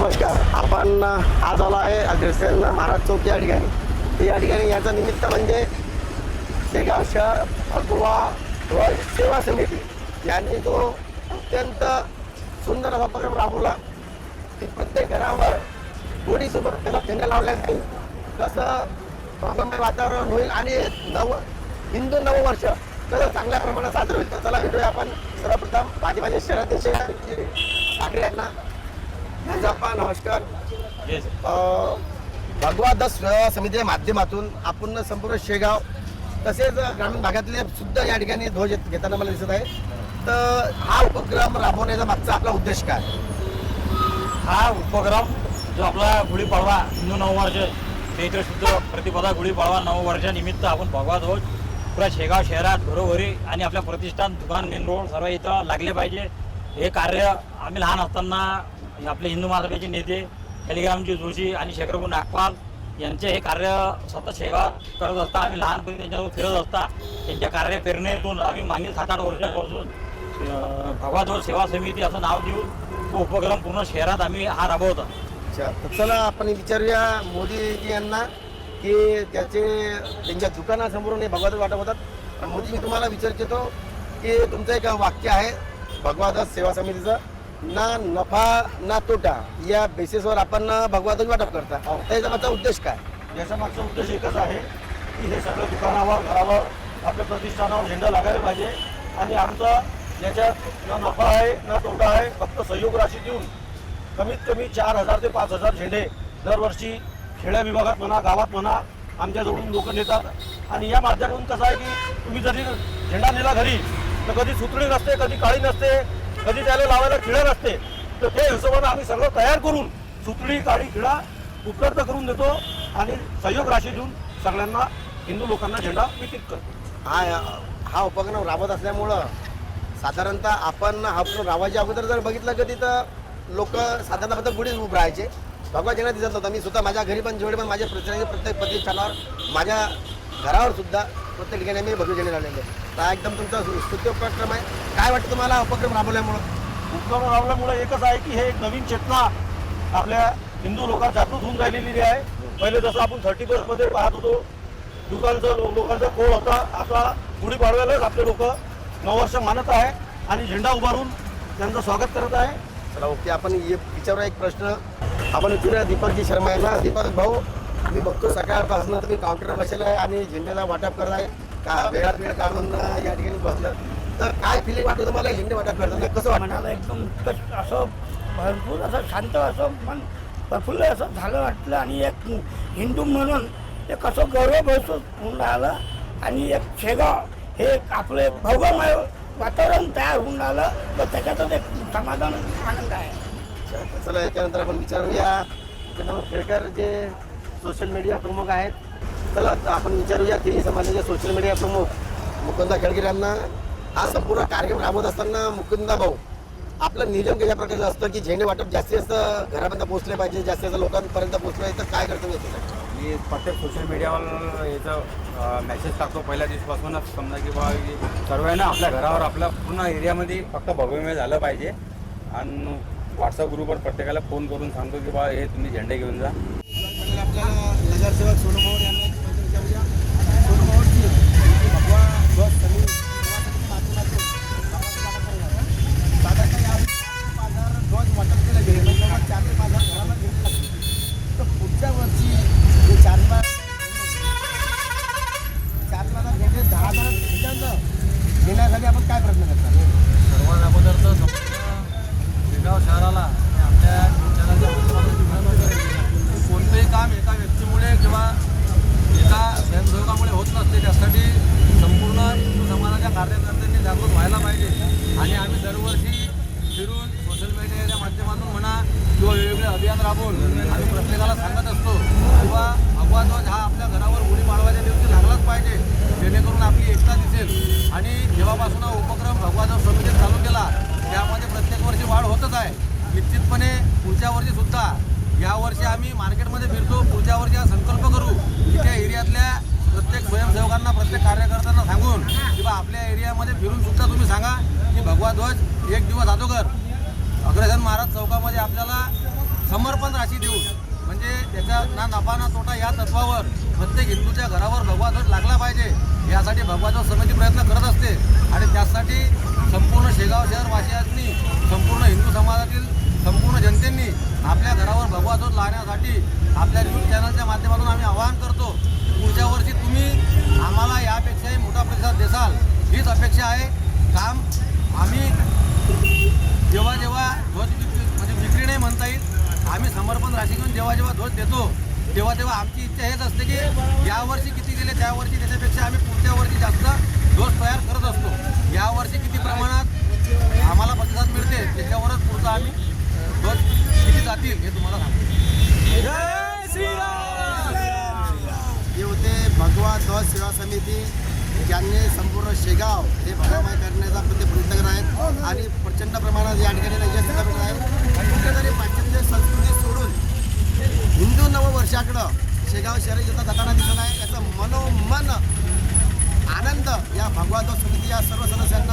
नमस्कार. आपण आज आलो आहे अग्रसेन महाराज चौक या ठिकाणी. या ठिकाणी याचं निमित्त म्हणजे शेगाव शहर भगवा ध्वज सेवा समिती यांनी जो अत्यंत सुंदर असा उपक्रम राबवला की प्रत्येक घरावर गोडीसोबत त्याला झेंडा लावला जाईल, कसं प्रसन्न वातावरण होईल आणि हिंदू नववर्ष कसं चांगल्या प्रमाणात साजरं होईल. तर चला भेटूया आपण सर्वप्रथम माझे शहराध्यक्ष ठाकरे यांना. नमस्कार. भगवा दस सेवा समितीच्या माध्यमातून आपण संपूर्ण शेगाव तसेच ग्रामीण भागातले सुद्धा या ठिकाणी ध्वज घेताना मला दिसत आहे. तर हा उपक्रम राबवण्याचा मागचा आपला उद्देश काय? हा उपक्रम जो आपला गुढीपाडवा हिंदू नववर्ष चैत्र शुद्ध प्रतिपदा गुढीपाडवा नववर्षानिमित्त आपण भगवा ध्वज पुऱ्या शेगाव शहरात घरोघरी आणि आपल्या प्रतिष्ठान दुकान मेन रोड सर्व इथं लागले पाहिजे. हे कार्य आम्ही लहान असताना आपले हिंदू महासभेचे नेते टेलिग्रामजी जोशी आणि शेखरभाऊ नागपाल यांचे हे कार्य स्वतः शेगाव करत असता आम्ही लहानपणी त्यांच्यासोबत फिरत असता. त्यांच्या कार्यप्रेरणेतून आम्ही मागील 7-8 वर्षापासून भगवा ध्वज सेवा समिती असं नाव देऊन तो उपक्रम पूर्ण शहरात आम्ही हा राबवतो. अच्छा, तर चला आपण विचारूया मोदीजी यांना की त्यांच्या दुकानासमोरून हे भगवा ध्वज वाटप होतात. मोदी, मी तुम्हाला विचारतो की तुमचं एक वाक्य आहे भगवा ध्वज सेवा समितीचं, ना नफा ना तोटा या बेसिसवर आपण भगवा ध्वज वाटप करता. त्याचा मागचा उद्देश काय? याचा मागचा उद्देश एकच आहे की हे सगळं दुकानावर घरावर आपल्या प्रतिष्ठानावर झेंडा लागायला पाहिजे आणि आमचा याच्यात ना नफा आहे ना तोटा आहे. फक्त सहयोग राशी देऊन कमीत कमी 4,000 ते 5,000 झेंडे दरवर्षी खेड्या विभागात म्हणा गावात म्हणा आमच्याजवळून लोक नेतात. आणि या माध्यमातून कसं आहे की तुम्ही जरी झेंडा नेला घरी तर कधी सुतळी नसते, कधी काळी नसते, कधी त्याला लावायला खिळा नसते. तर ते हिशोबानं आम्ही सगळं तयार करून सुतळी काळी खिळा उपलब्ध करून देतो आणि सहयोग राशी देऊन सगळ्यांना हिंदू लोकांना झेंडा वितरित करतो. हा उपक्रम राबवत असल्यामुळं साधारणतः आपण हा उपक्रम राबवायच्या अगोदर जर बघितलं कधी तर लोक साधारणतः फक्त गुढीच उभं राहायचे, भगवा झेंडा दिसत नव्हता. मी स्वतः माझ्या घरी पण जेवढे पण माझ्या प्रत्येक प्रतिष्ठानावर माझ्या घरावर सुद्धा प्रत्येक ठिकाणी मी भगवे झेंडे लावलेले. तर एकदम तुमचा स्तुत्य उपक्रम आहे. काय वाटतं तुम्हाला उपक्रम राबवल्यामुळं? उपक्रम राबवल्यामुळे एकच आहे की हे एक नवीन चेतना आपल्या हिंदू लोकांना जागृत होऊन राहिलेली आहे. पहिले जसं आपण 31मध्ये पाहत होतो लोकांचा कोळ होता, आता गुढीपाडव्यालाच आपले लोक नववर्ष मानत आहे आणि झेंडा उभारून त्यांचं स्वागत करत आहे. चला ओके, आपण विचारूया एक प्रश्न. आपण विचारूया दीपकजी शर्मा यांना. दीपक भाऊ, मी बघतो सकाळपासून तुम्ही काउंटरवर बसलेला आहे आणि झेंड्याला वाटप करत आहे का वेळात वेळ काढून या ठिकाणी बसलं, तर काय फिलिंग वाटतं तुम्हाला झेंडे वाटप करताना? कसं वाटतं? मनाला एकदम असं भरपूर असं शांत असं मन प्रफुल्ल असं झालं वाटलं आणि एक हिंदू म्हणून एक असं गौरव महसूस होऊन राहिलं आणि एक शेगाव हे एक आपलं एक भौगोमय वातावरण तयार होऊन राहिलं, तर त्याच्यातच एक समाधान आनंद आहे. चला याच्यानंतर आपण विचारूया खेळकर जे सोशल मीडिया प्रमुख आहेत. चला आपण विचारूया तिन्ही समाजाचे सोशल मीडिया प्रमुख मुकुंदा खेळकर यांना. हा संपूर्ण कार्यक्रम राबवत असताना मुकुंदा भाऊ, आपलं नियोजन कशा प्रकारचं असतं की झेंडे वाटप जास्तीत जास्त घरापर्यंत पोहोचले पाहिजे, जास्तीत जास्त लोकांपर्यंत पोहोचलं पाहिजे, तर काय करतो मी प्रत्येक सोशल मीडियावर याचं मेसेज टाकतो पहिल्या दिवसापासूनच. समजा की बाबा सर्वांना आपल्या घरावर आपल्या पूर्ण एरियामध्ये फक्त भव्यमय झालं पाहिजे आणि व्हॉट्सअप ग्रुपवर प्रत्येकाला फोन करून सांगतो की बाबा हे तुम्ही झेंडे घेऊन जा. आपल्याला नगरसेवक सोनू पवार यांना विचारूया. सोनू पवारजी, भगवा ध्वज समिती साधारणतः या 5,000 ध्वज वाटप केलं गेले, म्हणजे 4 ते 5,000 घरांना घेऊन लागले. तर पुढच्या वर्षी जे 4,000 घेते 10,000 घेण्याचं घेण्यासाठी आपण काय प्रयत्न करता? सर्वात अगोदर तर शेगाव शहराला आपल्या शहराच्या कोणतंही काम एका व्यक्तीमुळे किंवा एका स्वयंसेवकामुळे होत नसते. त्यासाठी संपूर्ण हिंदू समाजाच्या कार्यकर्त्यांनी जागृत व्हायला पाहिजे आणि आम्ही दरवर्षी फिरून सोशल मीडियाच्या माध्यमातून म्हणा किंवा वेगवेगळे अभियान राबवून आम्ही प्रत्येकाला सांगत असतो किंवा भगवा ध्वज हा आपल्या घरावर गुढीपाडव्याच्या दिवशी लागलाच पाहिजे, जेणेकरून आपली एकता दिसेल. आणि जेव्हापासून हा उपक्रम भगवा ध्वज समितीने चालू केला त्यामध्ये प्रत्येक वर्षी वाढ होतच आहे. निश्चितपणे पुढच्या वर्षी सुद्धा यावर्षी आम्ही मार्केटमध्ये फिरतो, पुढच्या वर्षी हा संकल्प करू की त्या एरियातल्या प्रत्येक स्वयंसेवकांना प्रत्येक कार्यकर्त्यांना सांगून किंवा आपल्या एरियामध्ये फिरून सुद्धा तुम्ही सांगा की भगवा ध्वज एक दिवस अगोदर अग्रसेन महाराज चौकामध्ये आपल्याला समर्पण राशी देऊन, म्हणजे त्याचा ना नफा ना तोटा या तत्वावर प्रत्येक हिंदूच्या घरावर भगवा ध्वज लागला पाहिजे, यासाठी भगवा ध्वज समिती प्रयत्न करत असते. आणि त्यासाठी संपूर्ण शेगाव शहरवासियांनी, संपूर्ण हिंदू समाजातील संपूर्ण जनतेने आपल्या घरावर भगवा ध्वज लावण्यासाठी आपल्या न्यूज चॅनलच्या माध्यमातून आम्ही आवाहन करतो. पुढच्या वर्षी तुम्ही आम्हाला यापेक्षाही मोठा प्रतिसाद देसाल, हीच अपेक्षा आहे. काम आम्ही जेव्हा ध्वज म्हणजे विक्री नाही म्हणता येईल, आम्ही समर्पण राशी घेऊन जेव्हा ध्वज देतो तेव्हा आमची इच्छा हेच असते की यावर्षी किती दिले त्यावर्षी त्याच्यापेक्षा आम्ही पुढच्या वर्षी जास्त ध्वज तयार करत असतो. यावर्षी किती प्रमाणात आम्हाला प्रतिसाद मिळते त्याच्यावरच पुढचा आम्ही ध्वज किती जातील हे तुम्हाला सांगतो. हे होते भगवा ध्वज सेवा समिती, ज्यांनी संपूर्ण शेगाव हे भगवामय करण्याचा प्रयत्न करत आहेत आणि प्रचंड प्रमाणात या ठिकाणी यश मिळत आहे. कुठेतरी पाश्चात्य संस्कृती सोडून हिंदू नववर्षाकडं शेगाव शहर येता जाताना दिसत आहे. याचा मनोमन आनंद या भगवा ध्वज समिती या सर्व सदस्यांनी